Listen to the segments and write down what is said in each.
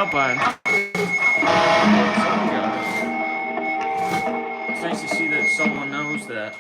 Alpine. It's nice to see that someone knows that.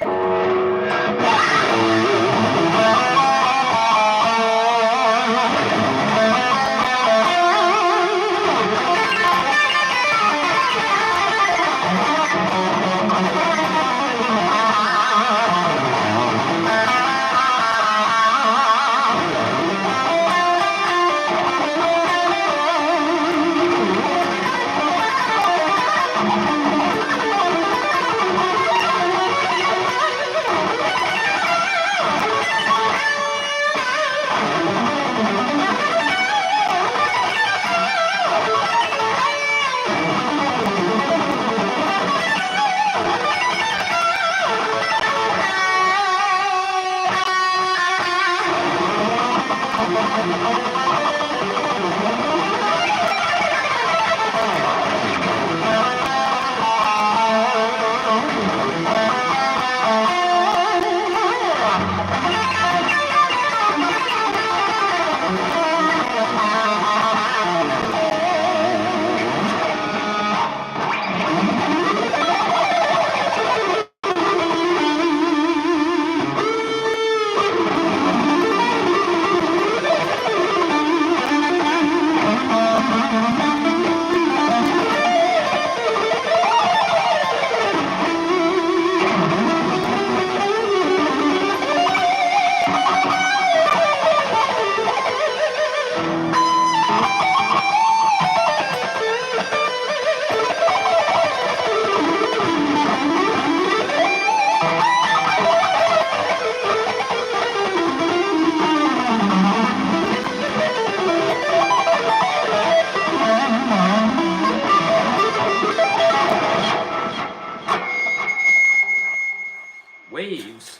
Waves.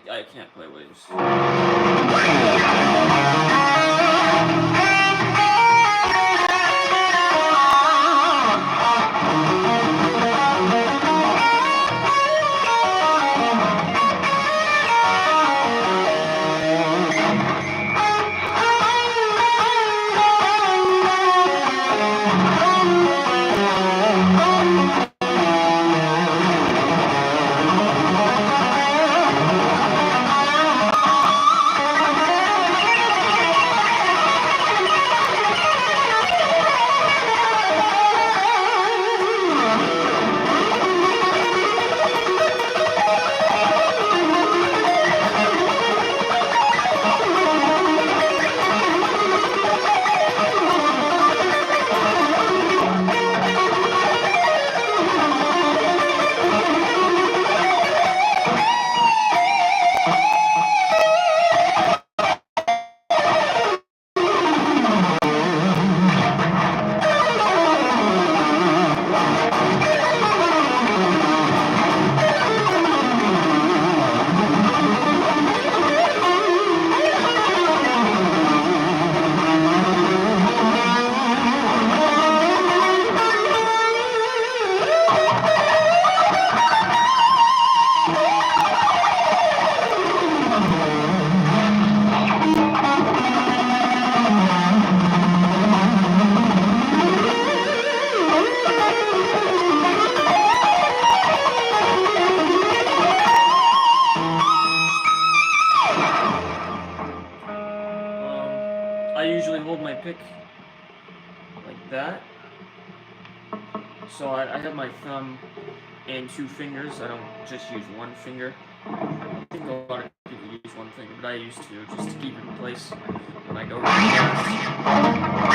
I can't play waves. I usually hold my pick like that. So I have my thumb and 2 fingers. I don't just use 1 finger. I think a lot of people use 1 finger, but I used to just to keep it in place when I go really fast.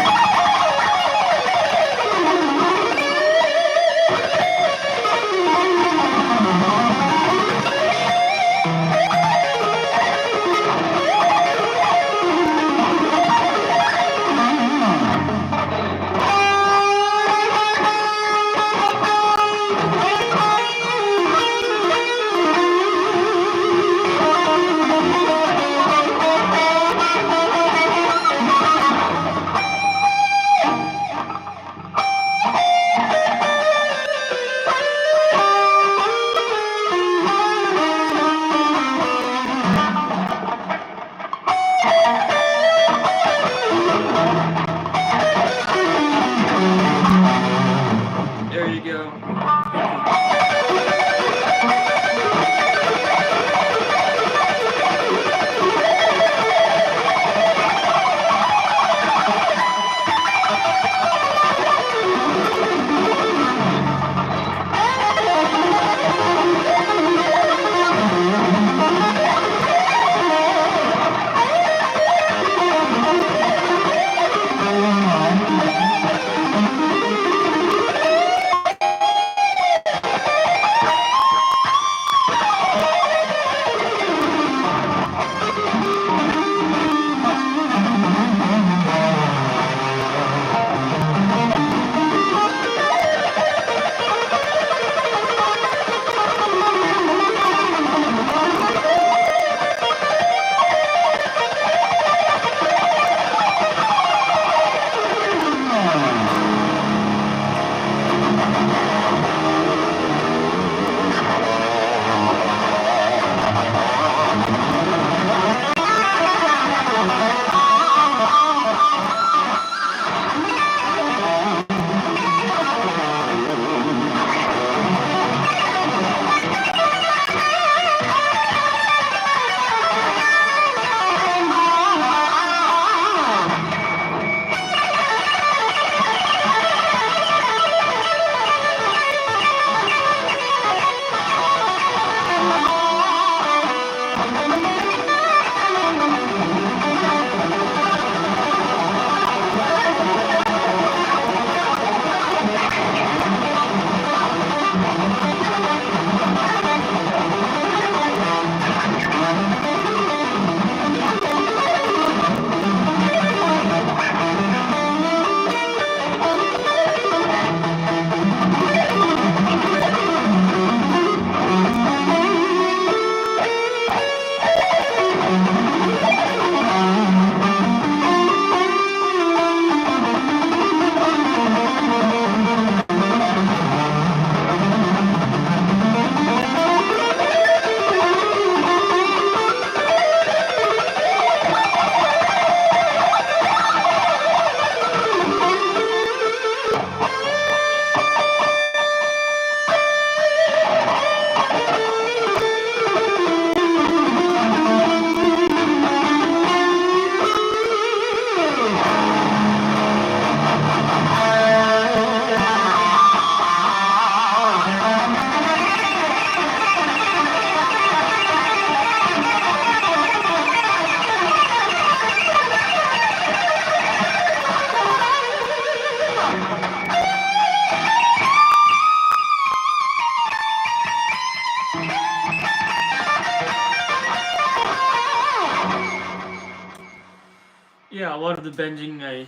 Yeah, a lot of the bending I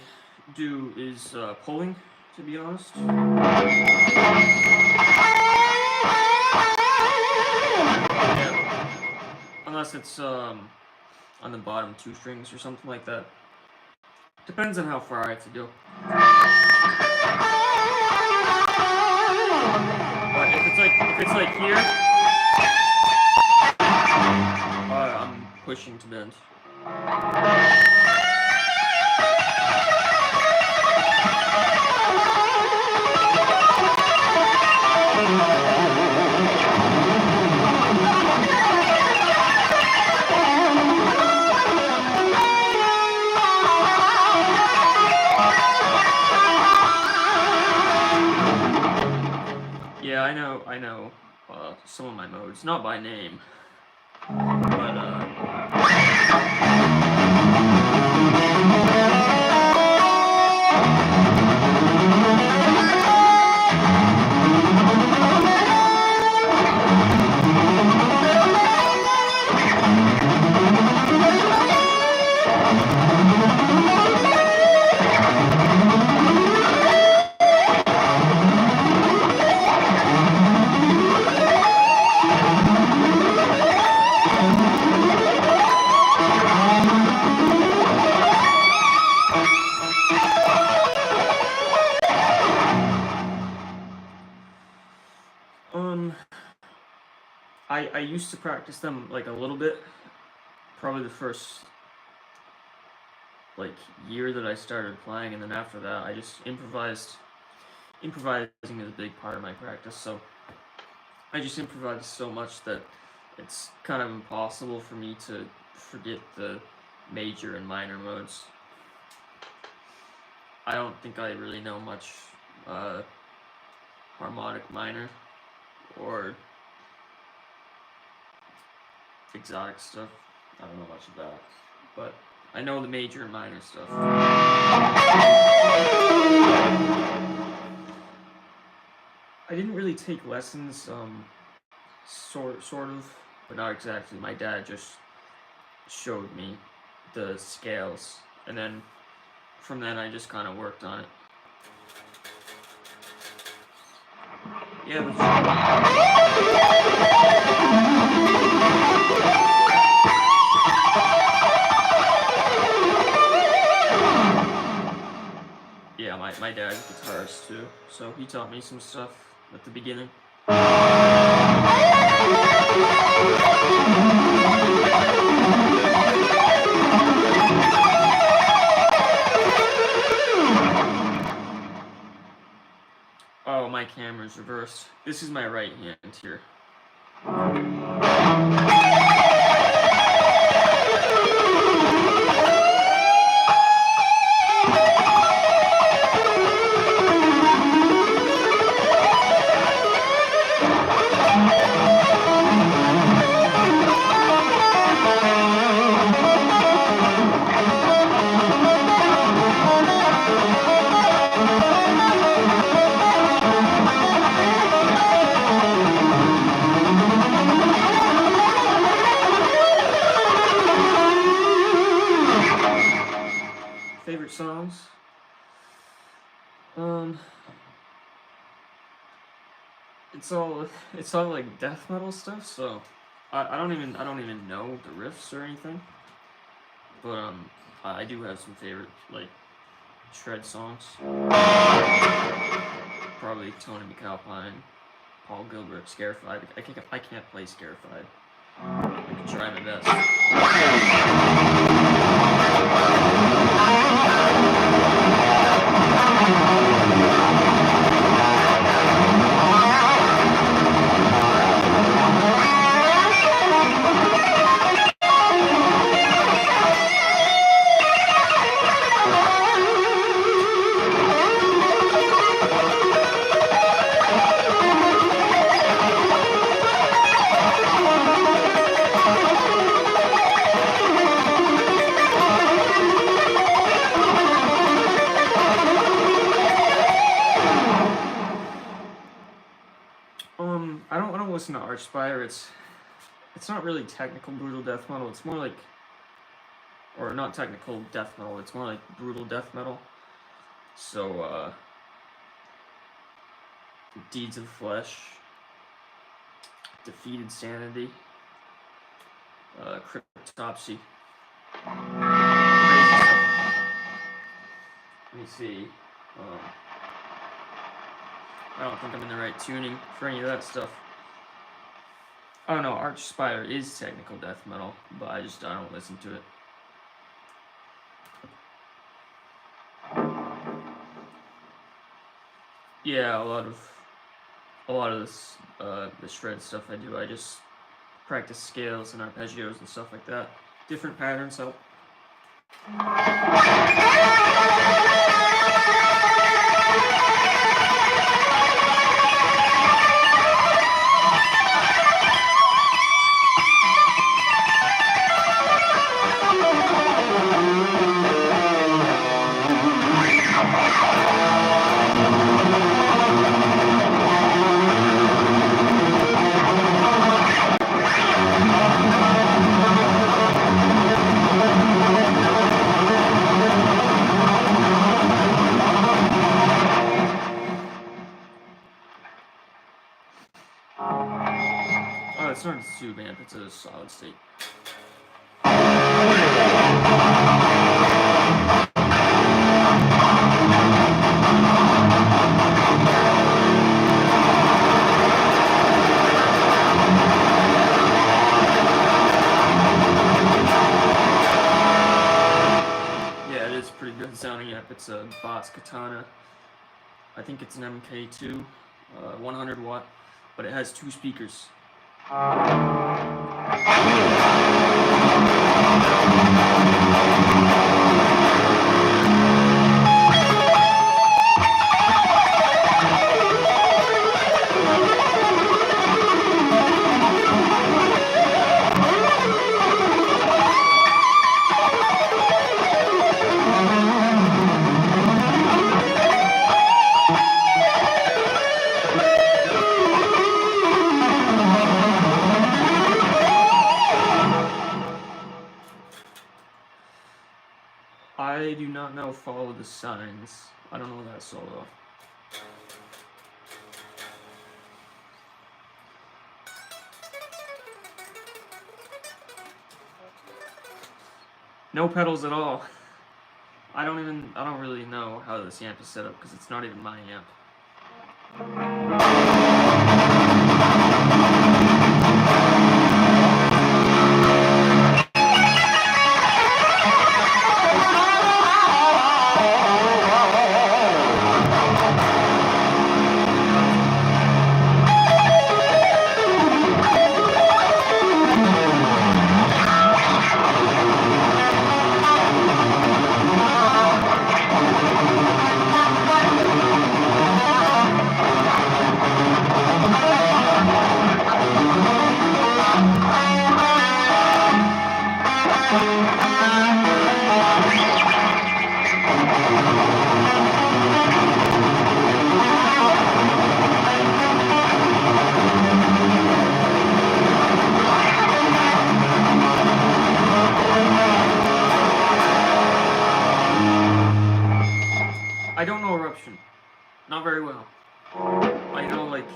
do is pulling, to be honest. Yeah. Unless it's on the bottom two strings or something like that. Depends on how far I have to go. But if it's like here, I'm pushing to bend. Yeah, I know some of my modes, not by name, but I used to practice them like a little bit, probably the first like year that I started playing, and then after that I just improvised. Improvising is a big part of my practice, so I just improvise so much that it's kind of impossible for me to forget the major and minor modes. I don't think I really know much harmonic minor or exotic stuff. I don't know much of that, but I know the major and minor stuff. I didn't really take lessons, sort of, but not exactly. My dad just showed me the scales, and then from then I just kind of worked on it. Yeah, yeah, my dad's a guitarist too, so he taught me some stuff at the beginning. Oh, my camera's reversed. This is my right hand here. Favorite songs? It's all like death metal stuff, so I don't even know the riffs or anything. But I do have some favorite like shred songs. Probably Tony McAlpine, Paul Gilbert, Scarified. I can't play Scarified. I can try my best. I don't listen to Archspire. It's not really technical brutal death metal. It's more like or not technical death metal. It's more like brutal death metal. So Deeds of Flesh, Defeated Sanity, Cryptopsy. Crazy stuff. Let me see. I don't think I'm in the right tuning for any of that stuff. Oh no, Archspire is technical death metal, but I don't listen to it. Yeah, a lot of this the shred stuff I do, I just practice scales and arpeggios and stuff like that. Different patterns help. Oh, it's not a tube amp, it's a solid state. Yeah, it is pretty good sounding amp. It's a Boss Katana. I think it's an MK2, 100 watt, but it has 2 speakers. I do not know Follow the Signs. I don't know that solo. No pedals at all. I don't really know how this amp is set up because it's not even my amp. I don't know Eruption. Not very well. I know, like,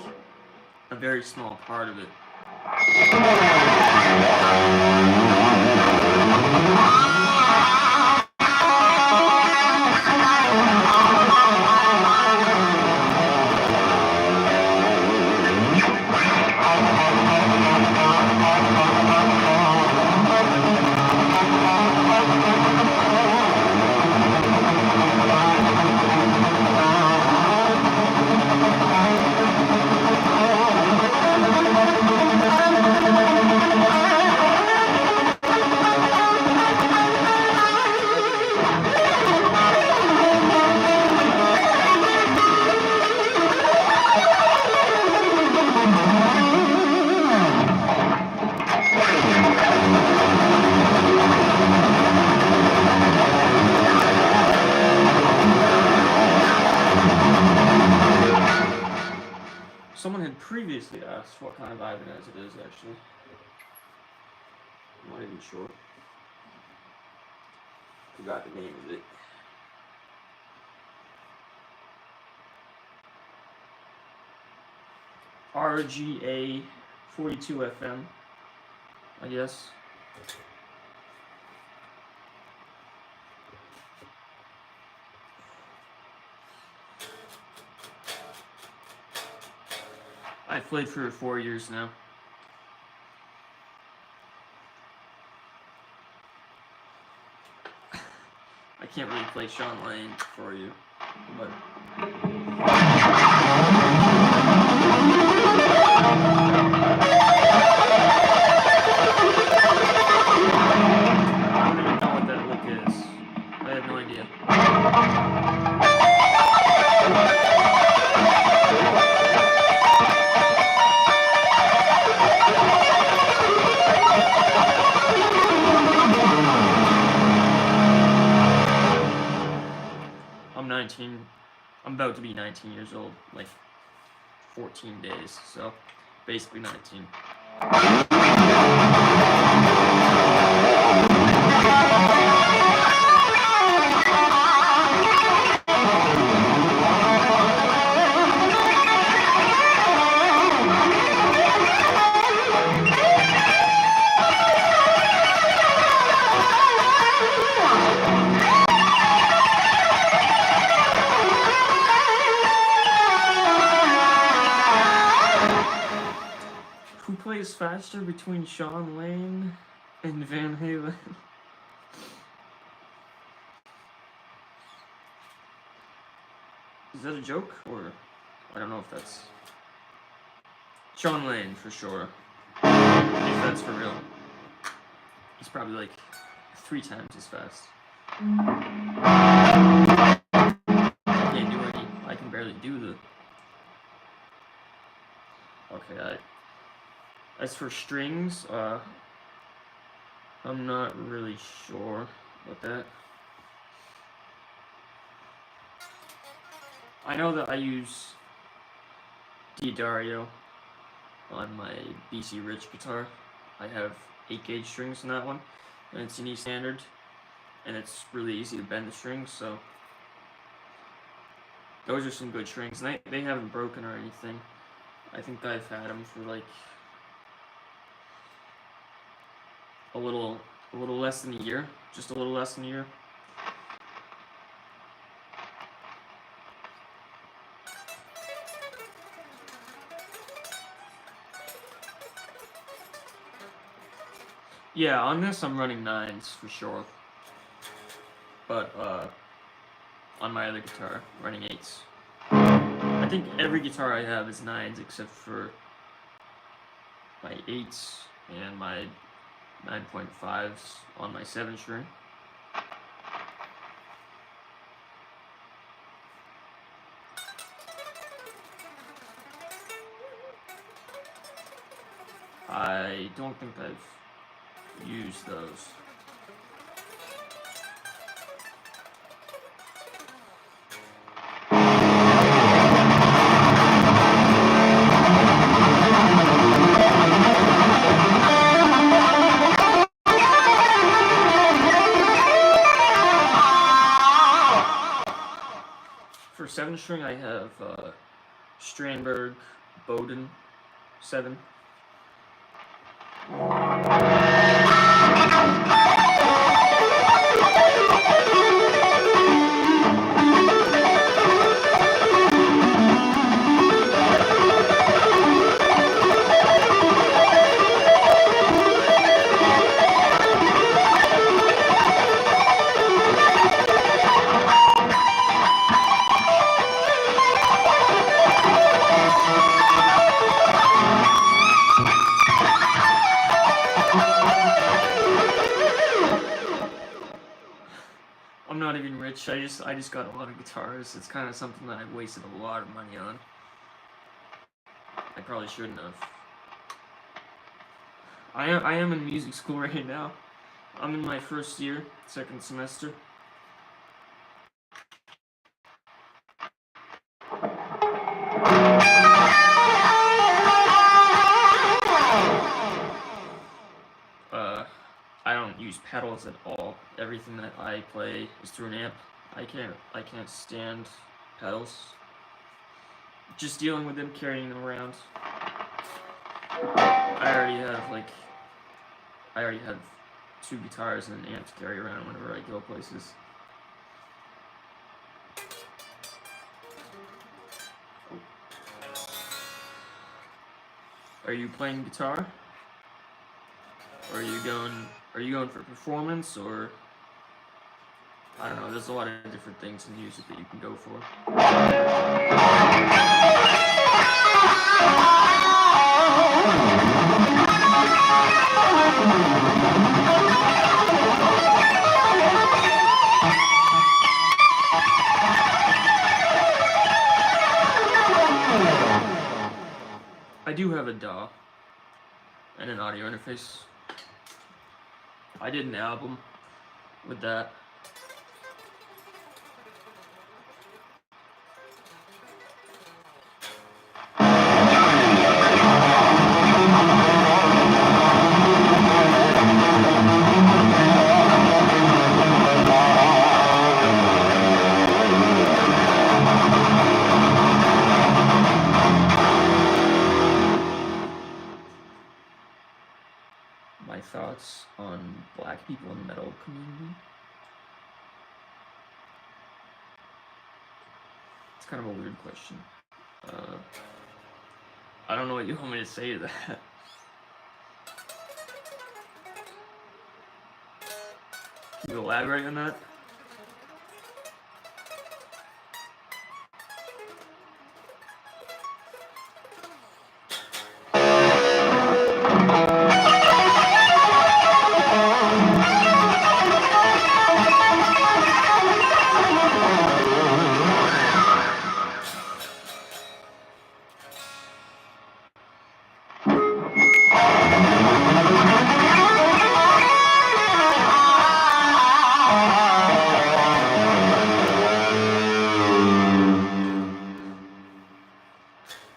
a very small part of it. Someone had previously asked what kind of Ibanez it is, actually. I'm not even sure. Forgot the name of it. RGA 42 FM, I guess. I've played for 4 years now. I can't really play Sean Lane for you, but I don't even know what that lick is. I have no idea. I'm 19. I'm about to be 19 years old, like 14 days, so basically 19. Who plays faster between Sean Lane and Van Halen? Is that a joke, or I don't know if that's Sean Lane for sure. If that's for real, he's probably like 3 times as fast. I can't do any. I can barely do the. Okay, as for strings, I'm not really sure about that. I know that I use D'Addario on my BC Rich guitar. I have 8-gauge strings in that one, and it's an E standard, and it's really easy to bend the strings, so those are some good strings, and they haven't broken or anything. I think I've had them for like a little less than a year, just a little less than a year. Yeah, on this I'm running 9s for sure, but on my other guitar, running 8s. I think every guitar I have is 9s except for my 8s and my 9.5s on my 7-string. I don't think I've used those. For 7-string, I have Strandberg Bowden 7. I'm not even rich. I just got a lot of guitars. It's kind of something that I've wasted a lot of money on. I probably shouldn't have. I am in music school right now. I'm in my first year, 2nd semester. I don't use pedals at all. Everything that I play is through an amp. I can't stand pedals. Just dealing with them, carrying them around. I already have 2 guitars and an amp to carry around whenever I go places. Are you playing guitar? Or are you going for performance, or I don't know, there's a lot of different things in music that you can go for. I do have a DAW and an audio interface. I did an album with that. My thoughts on black people in the metal community. It's kind of a weird question. I don't know what you want me to say to that. Can you elaborate on that?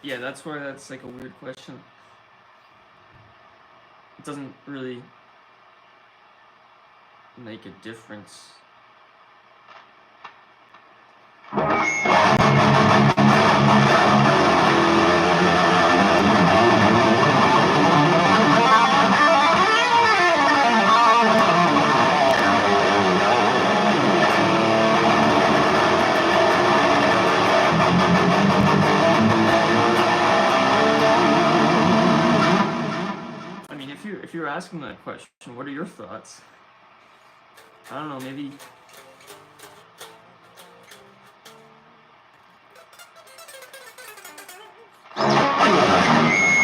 Yeah, that's where that's like a weird question. It doesn't really make a difference. If you're asking that question, what are your thoughts? I don't know, maybe.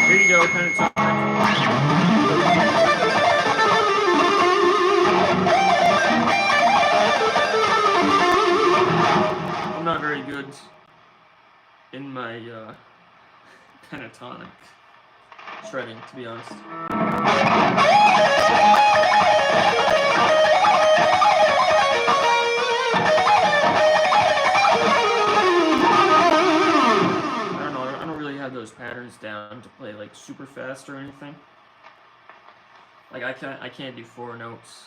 Here you go, Pentatonic. I'm not very good in my pentatonic shredding, to be honest. I don't really have those patterns down to play like super fast or anything. Like I can't do 4 notes.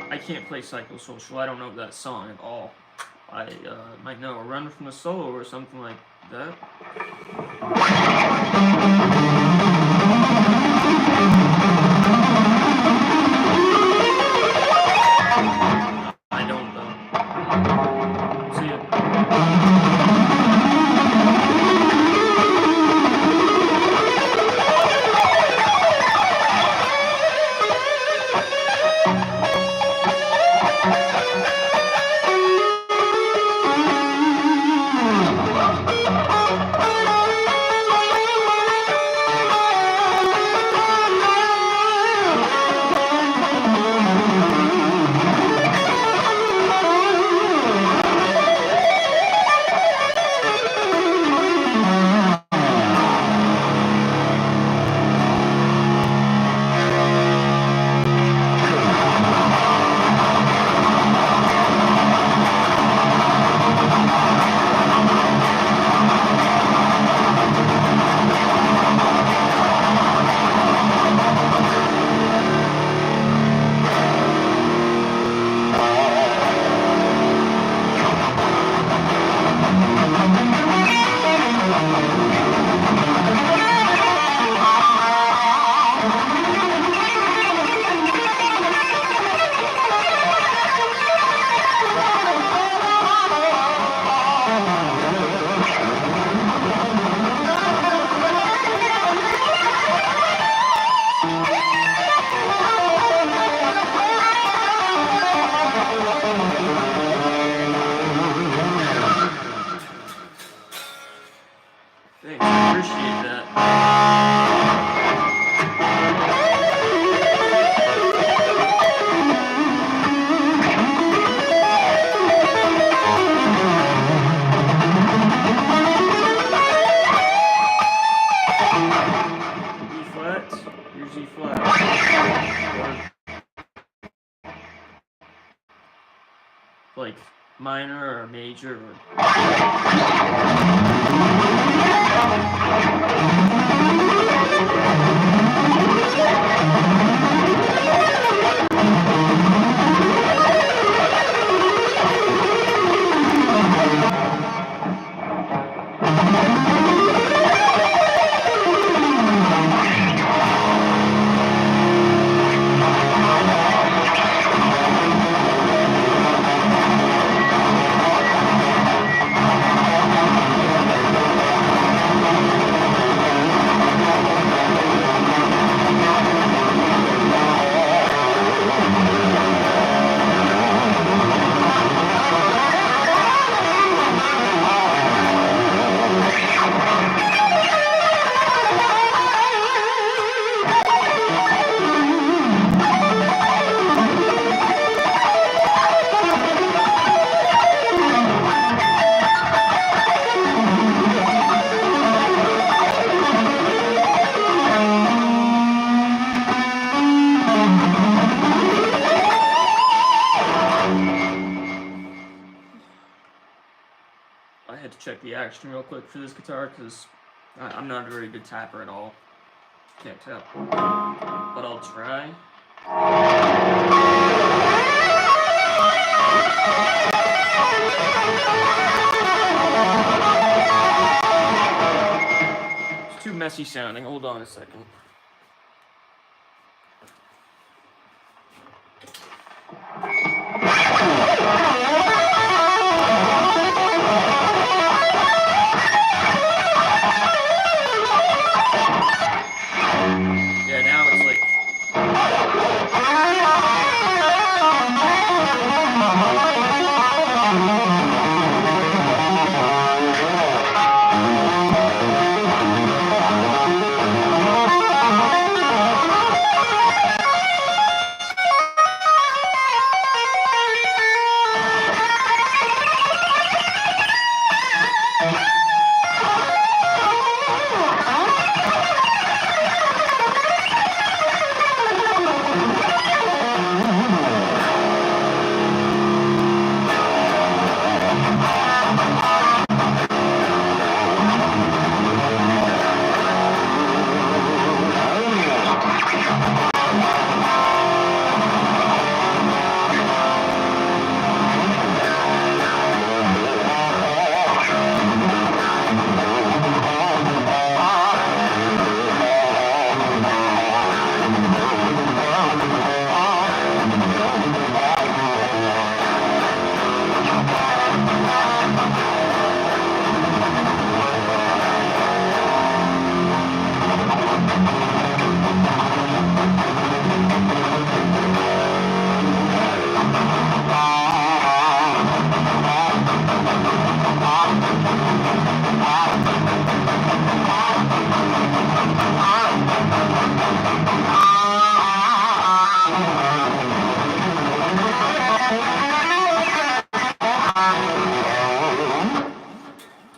I can't play Psychosocial. I don't know that song at all. I might know a Run from the Solo or something like that. I don't though. See ya. Thanks, I appreciate that. E flat, here's E flat. Or, like, minor or major or... I had to check the action real quick for this guitar because I'm not a very good tapper at all. Can't tap. But I'll try. It's too messy sounding. Hold on a second. Yeah, now it's like...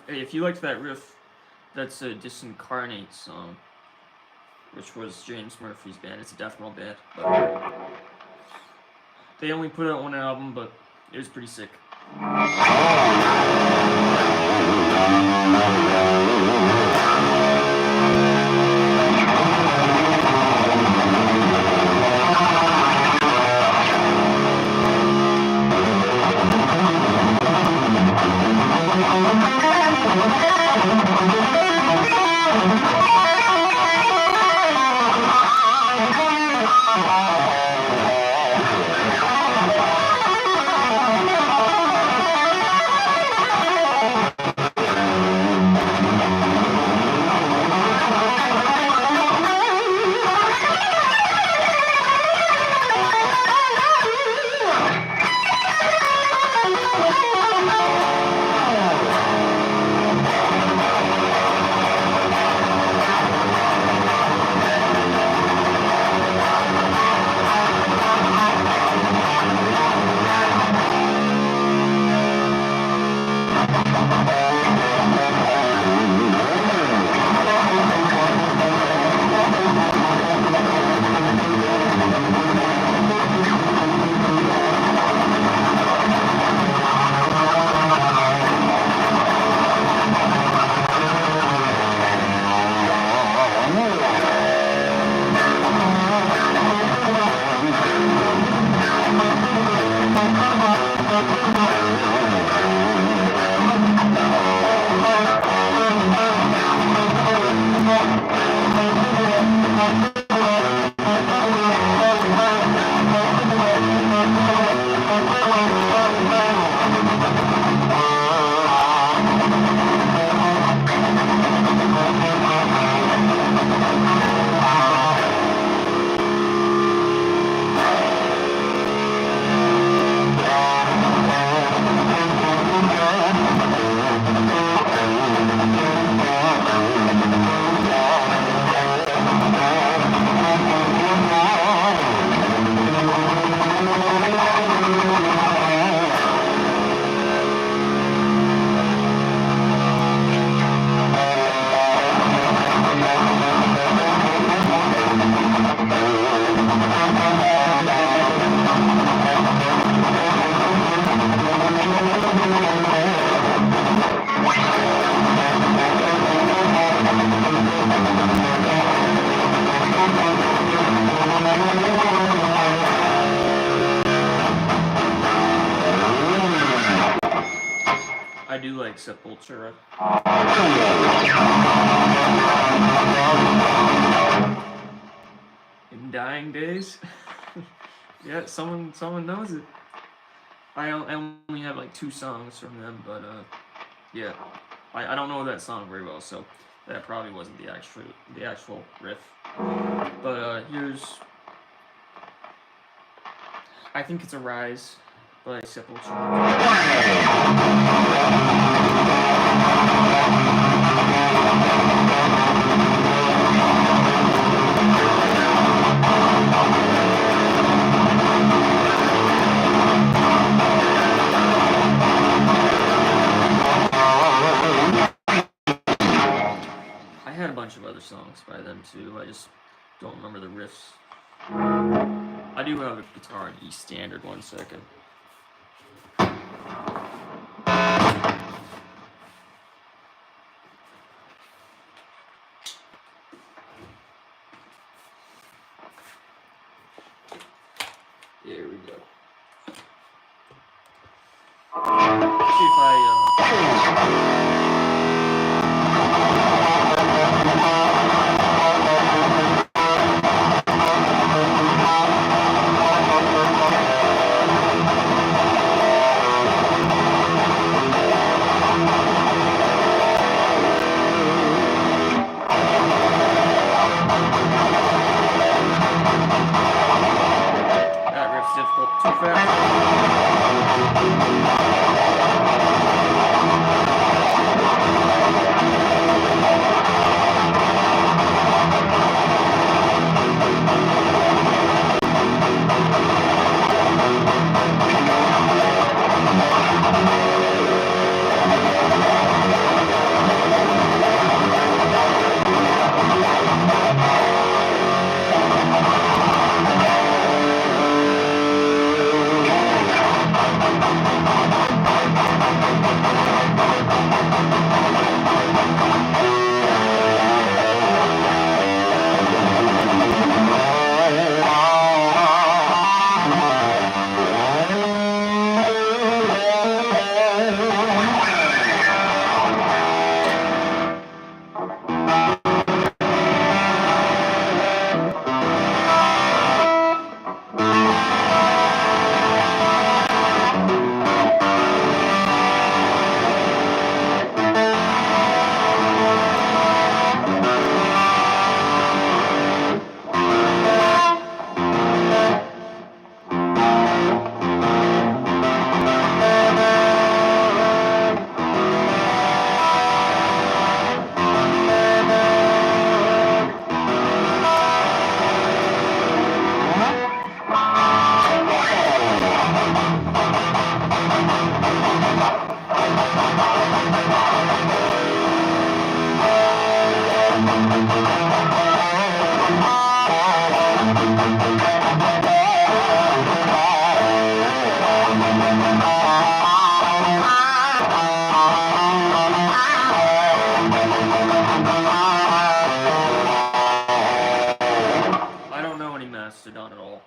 Hey, if you liked that riff, that's a Disincarnate song, which was James Murphy's band. It's a death metal band, but they only put out one album, but it was pretty sick. like Sepultura. In Dying Days. Yeah, someone knows it. I only have like 2 songs from them, but yeah, I don't know that song very well, so that probably wasn't the actual riff. But here's, I think it's Arise by Sepultura. I had a bunch of other songs by them too, I just don't remember the riffs. I do have a guitar in E standard, 1 second. Here we go. See if that riff's difficult, too fast. I don't know any Mastodon at all.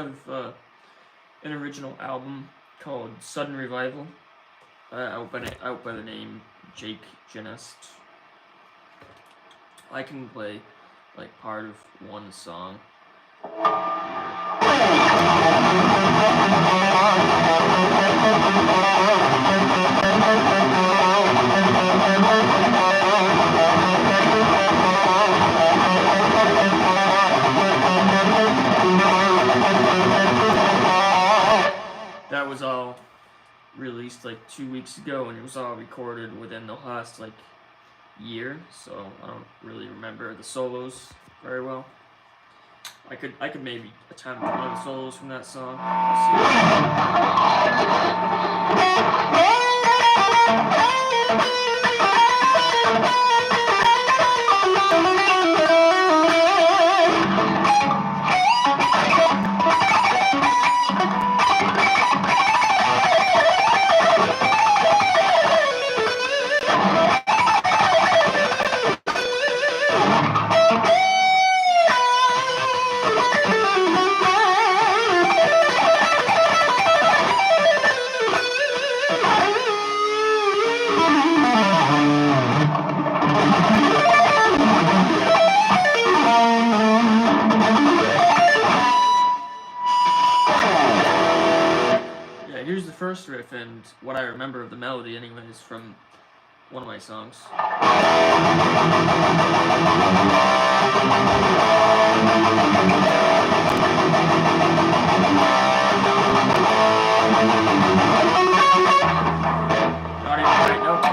have an original album called Sudden Revival, out by the name JakeGenest. I can play like part of one song. That was all released like 2 weeks ago, and it was all recorded within the last like year, so I don't really remember the solos very well. I could maybe attempt one of the solos from that song. Here's the first riff, and what I remember of the melody anyways from one of my songs. Not even the right note.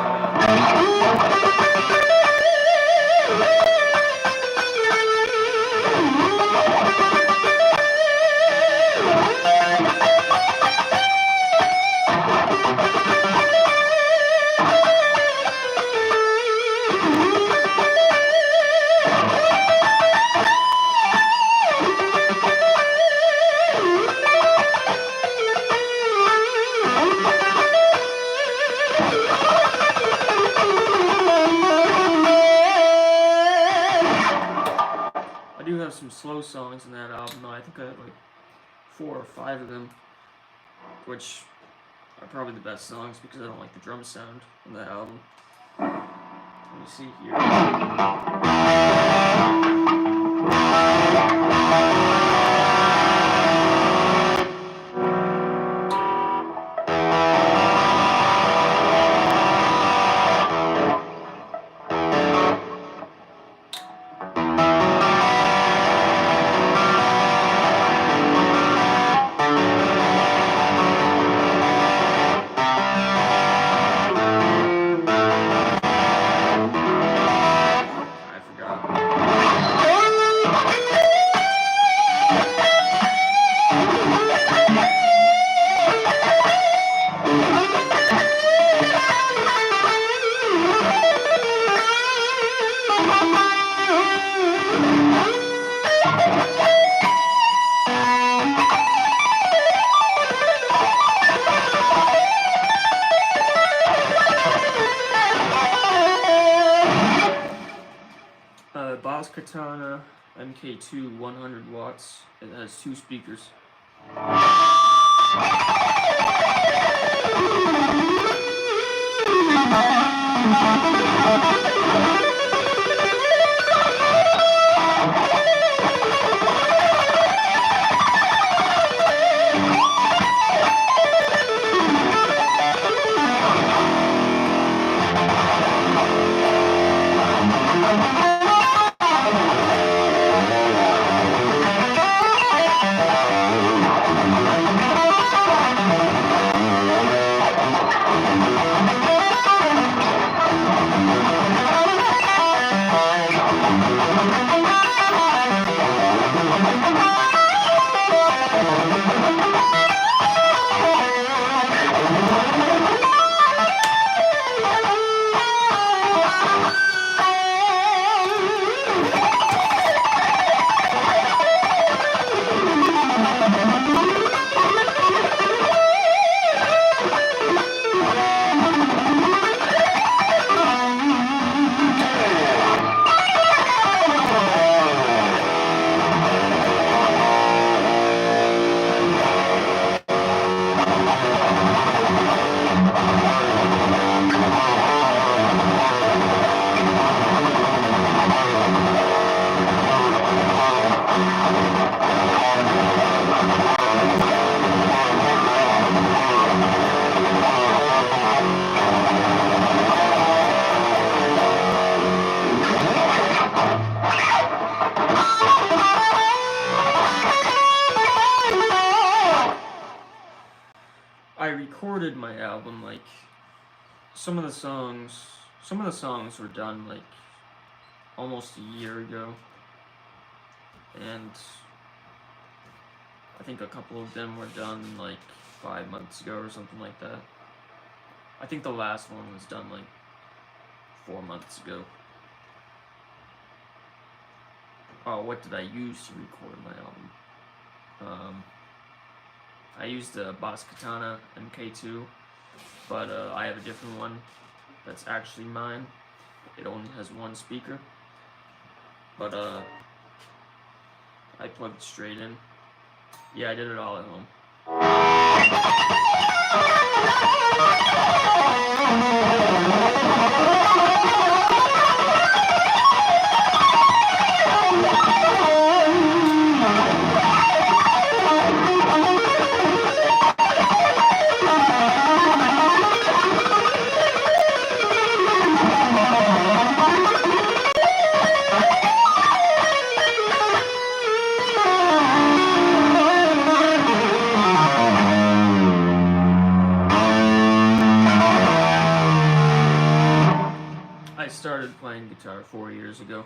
I do have some slow songs in that album, though. I think I have like 4 or 5 of them, which are probably the best songs because I don't like the drum sound on that album. Let me see here. Boss Katana MK2 100 watts. It has 2 speakers. album, like some of the songs were done like almost a year ago, and I think a couple of them were done like 5 months ago or something like that. I think the last one was done like 4 months ago. Oh, what did I use to record my album? I used the Boss Katana MK2, but I have a different one that's actually mine. It only has one speaker, but I plugged it straight in. Yeah, I did it all at home. I started playing guitar 4 years ago.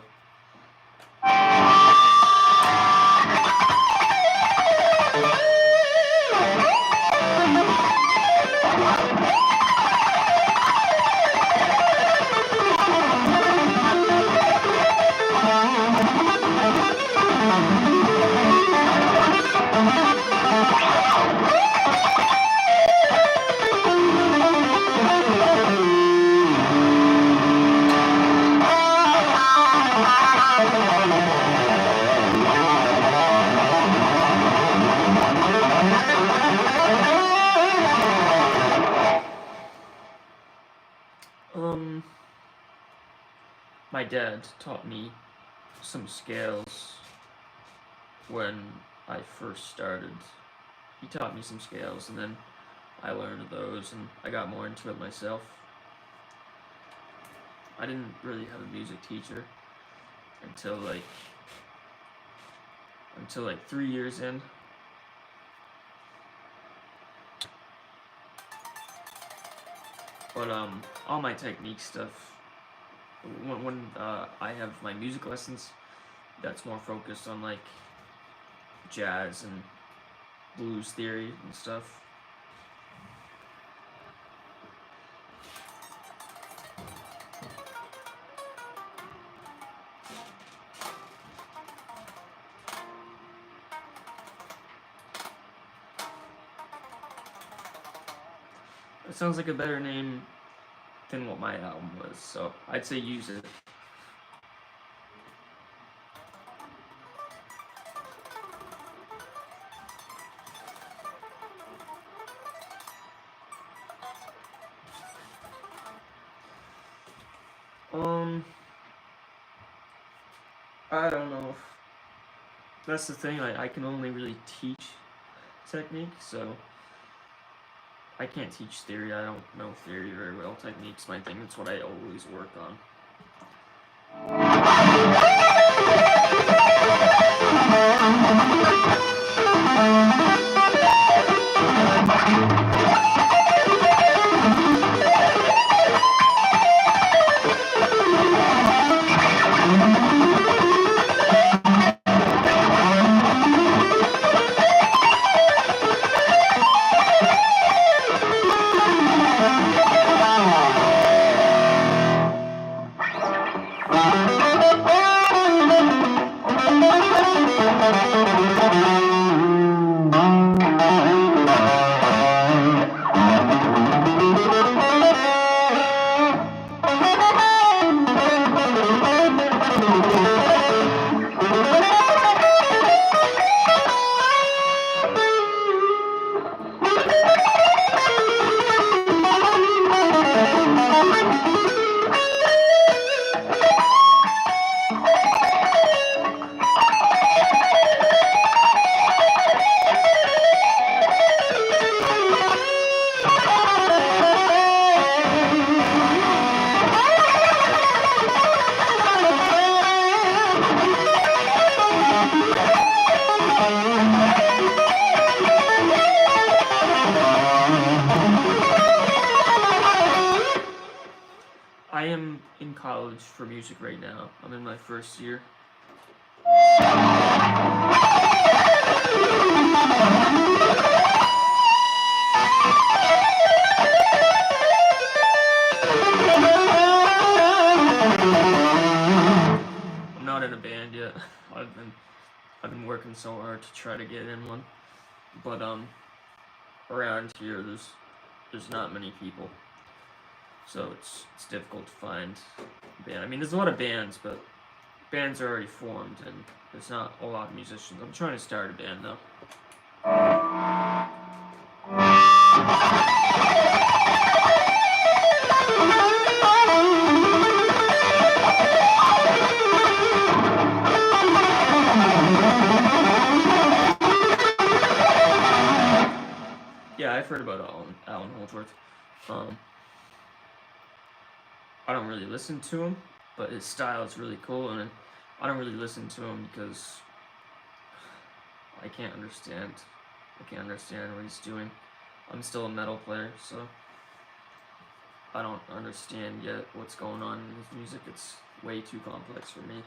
My dad taught me some scales when I first started. He taught me some scales, and then I learned those, and I got more into it myself. I didn't really have a music teacher until like 3 years in. But all my technique stuff, when I have my music lessons, that's more focused on like jazz and blues theory and stuff. It sounds like a better name than what my album was, so I'd say use it. I don't know. That's the thing, I can only really teach technique, so I can't teach theory. I don't know theory very well. Technique's my thing. That's what I always work on. I am in college for music right now. I'm in my first year. I'm not in a band yet. I've been working so hard to try to get in one, but around here there's not many people, so it's difficult to find a band. I mean, there's a lot of bands, but bands are already formed, and there's not a lot of musicians. I'm trying to start a band though. Yeah, I've heard about Alan Holdsworth. I don't really listen to him, but his style is really cool, and I don't really listen to him because I can't understand what he's doing. I'm still a metal player, so I don't understand yet what's going on in his music. It's way too complex for me.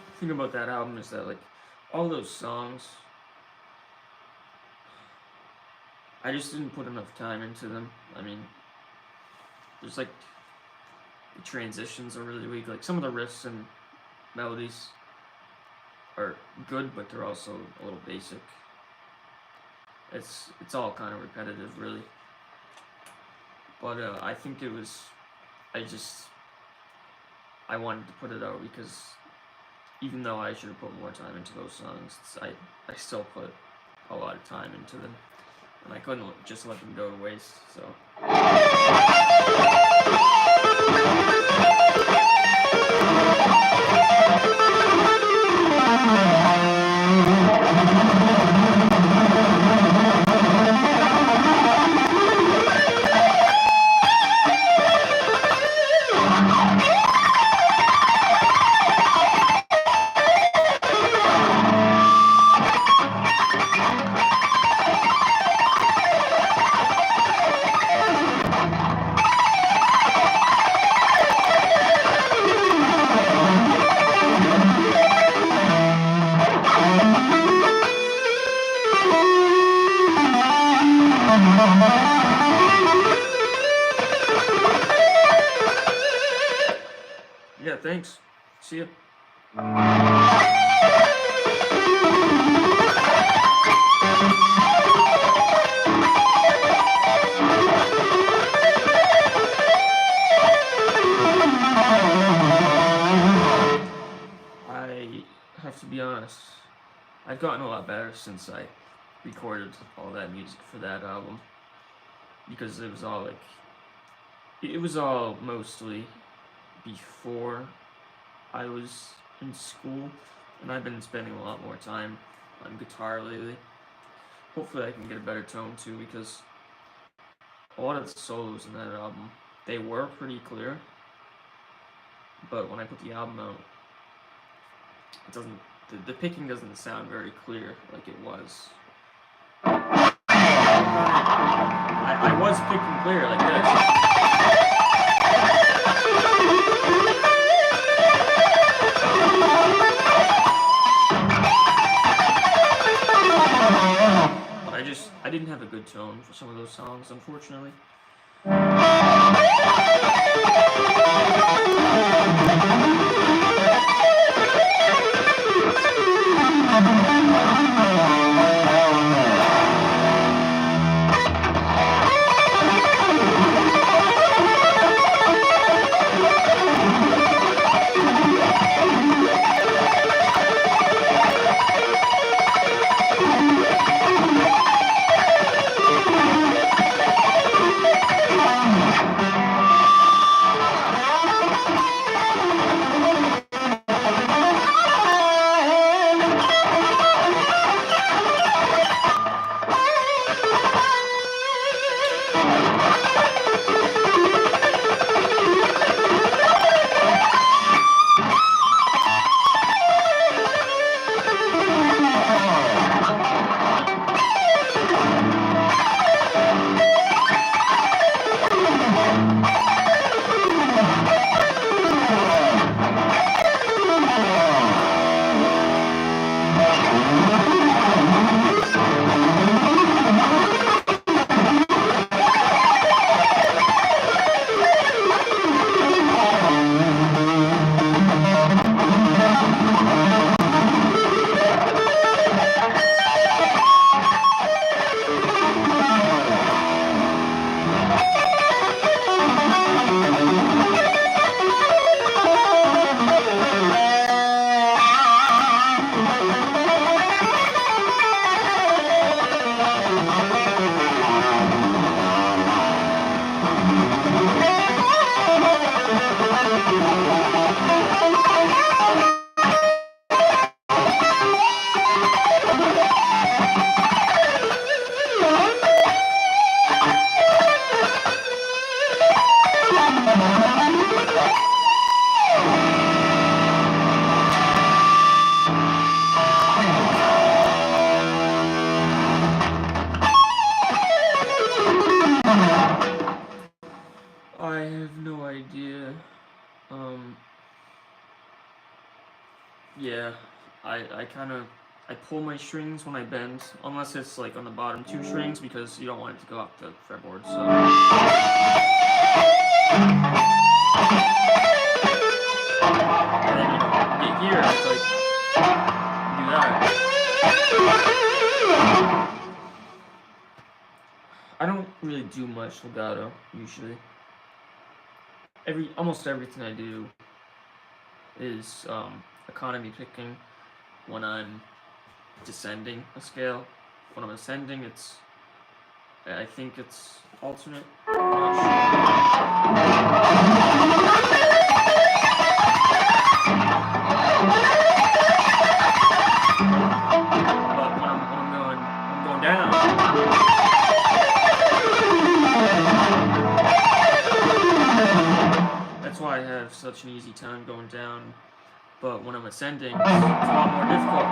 The thing about that album is that, like, all those songs, I just didn't put enough time into them. I mean, there's like, the transitions are really weak. Like, some of the riffs and melodies are good, but they're also a little basic. It's all kind of repetitive, really. But I think it was, I wanted to put it out because even though I should have put more time into those songs, I still put a lot of time into them, and I couldn't just let them go to waste, so. Yeah, thanks. See ya. I have to be honest, I've gotten a lot better since I recorded all that music for that album, because it was all mostly before I was in school, and I've been spending a lot more time on guitar lately. Hopefully I can get a better tone too, because a lot of the solos in that album, they were pretty clear, but when I put the album out, it doesn't, the picking doesn't sound very clear like it was. I was picking clear like this. I didn't have a good tone for some of those songs, unfortunately. Um, yeah, I kind of I pull my strings when I bend, unless it's like on the bottom two strings because you don't want it to go off the fretboard. So. And then get here, it's like do that. I don't really do much legato usually. Almost everything I do is economy picking when I'm descending a scale. When I'm ascending, I think it's alternate. I'm not sure. But when I'm going down. That's why I have such an easy time going down. But when I'm ascending, it's a lot more difficult.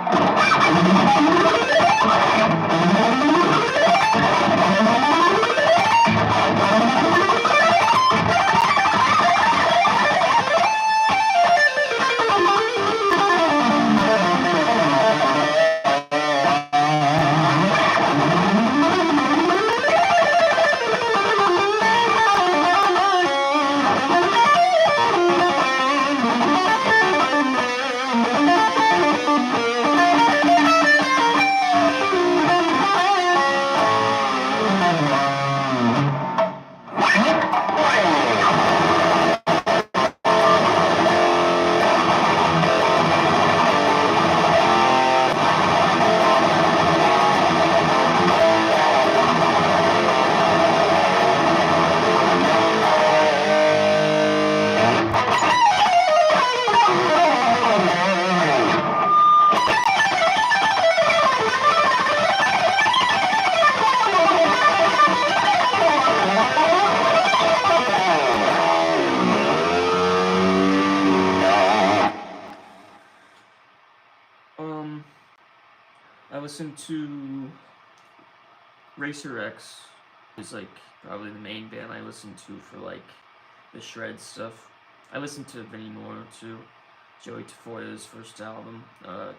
I listen to Racer X is like probably the main band I listen to for like the shred stuff. I listen to Vinnie Moore too, Joey Tafoya's first album,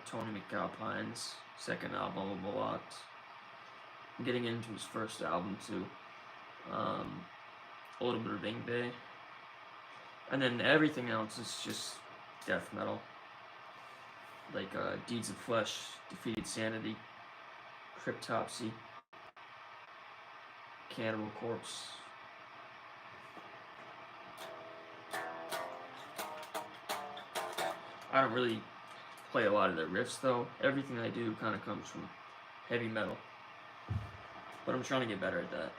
Tony McAlpine's second album a lot. I'm getting into his first album too. A little bit of Ingbe. And then everything else is just death metal. Like Deeds of Flesh, Defeated Sanity, Cryptopsy, Cannibal Corpse. I don't really play a lot of their riffs though. Everything I do kind of comes from heavy metal. But I'm trying to get better at that.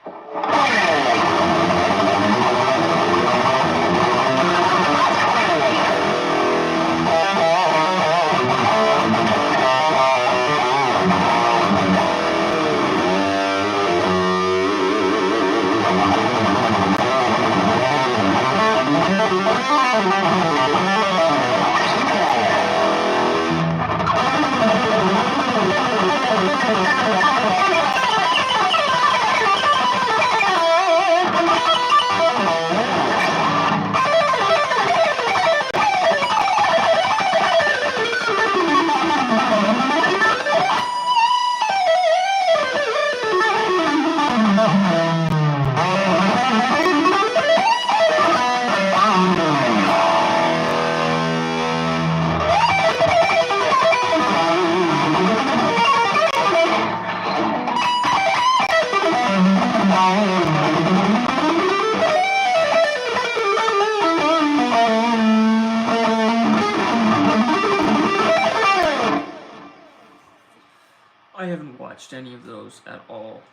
I haven't watched any of those at all.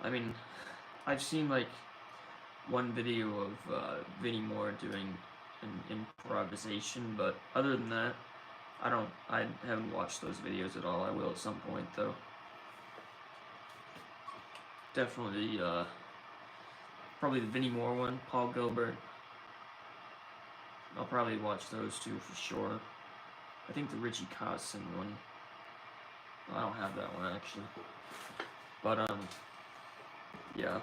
I mean, I've seen like one video of Vinnie Moore doing an improvisation, but other than that, I haven't watched those videos at all. I will at some point though. Definitely, probably the Vinnie Moore one, Paul Gilbert. I'll probably watch those two for sure. I think the Richie Kotzen one. Well, I don't have that one actually. But yeah.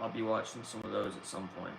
I'll be watching some of those at some point.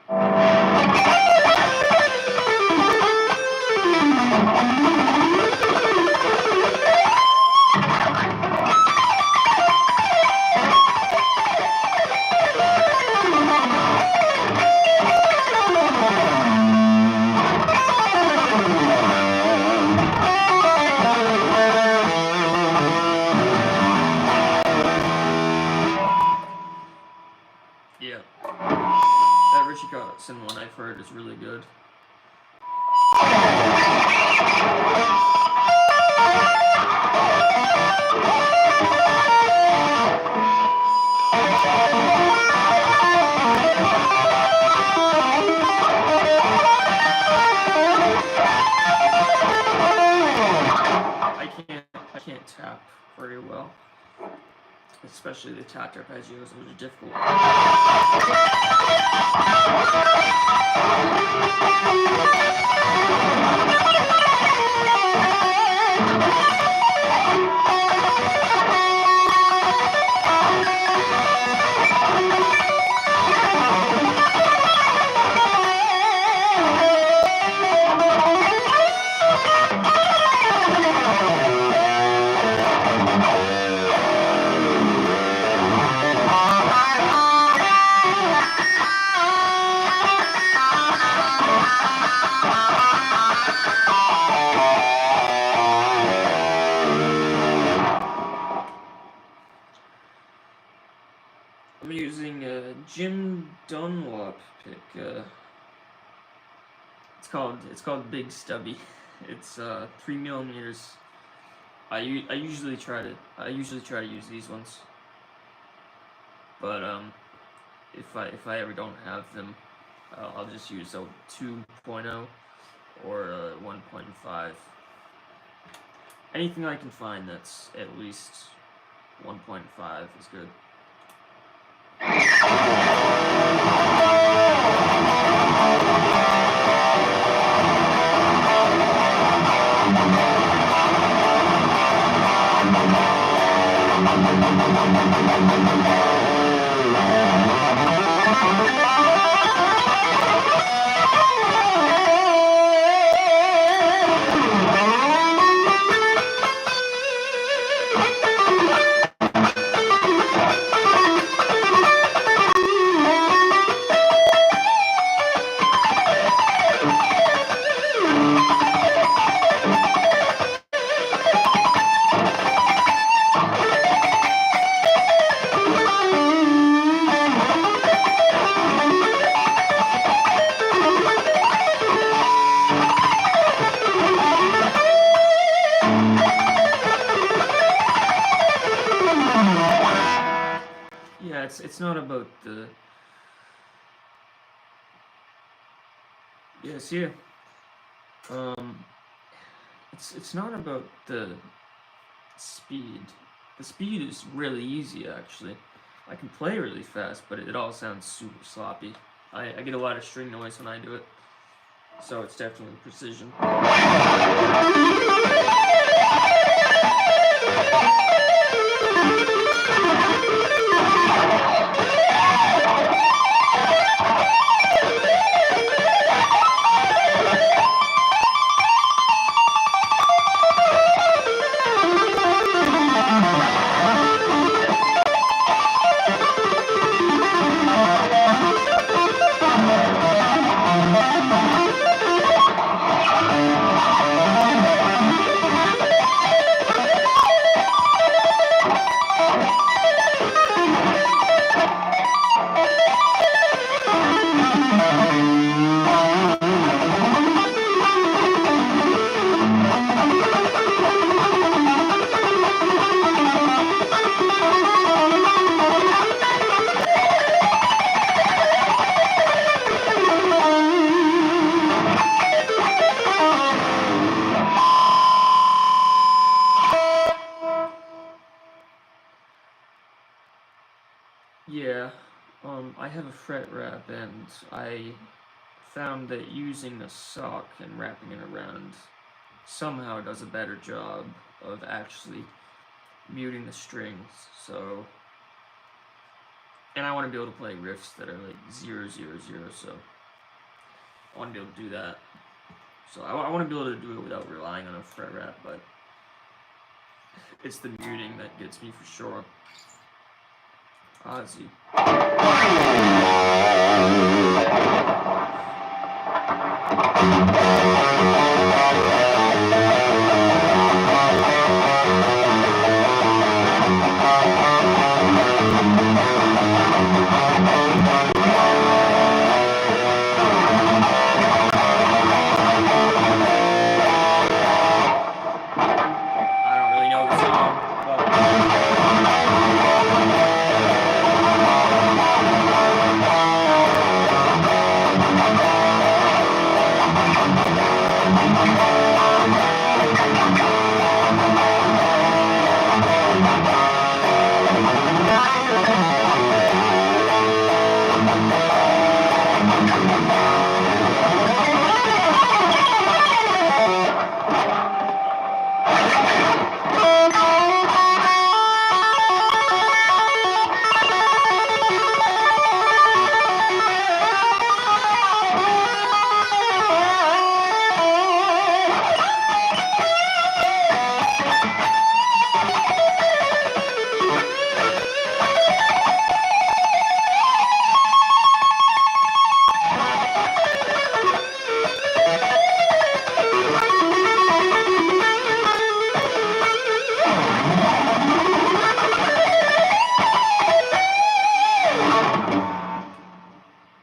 That Richie Kotzen one I've heard is really good. I can't tap very well. Especially the tap arpeggios, those are difficult. I'm using a Jim Dunlop pick. It's called Big Stubby. It's 3mm. I usually try to use these ones, but if I ever don't have them, I'll just use a 2.0 or a 1.5. Anything I can find that's at least 1.5 is good. It's not about the... Yes, yeah. It's not about the speed. The speed is really easy, actually. I can play really fast, but it all sounds super sloppy. I get a lot of string noise when I do it, so it's definitely precision. Yeah, I have a fret wrap, and I found that using a sock and wrapping it around somehow does a better job of actually muting the strings, so... And I want to be able to play riffs that are like 0, 0, 0, so I want to be able to do that. So I want to be able to do it without relying on a fret wrap, but it's the muting that gets me for sure. Ozzy.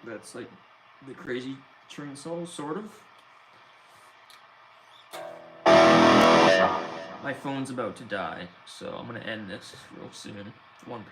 That's like the crazy train solo, sort of. My phone's about to die, so I'm gonna end this real soon. 1%.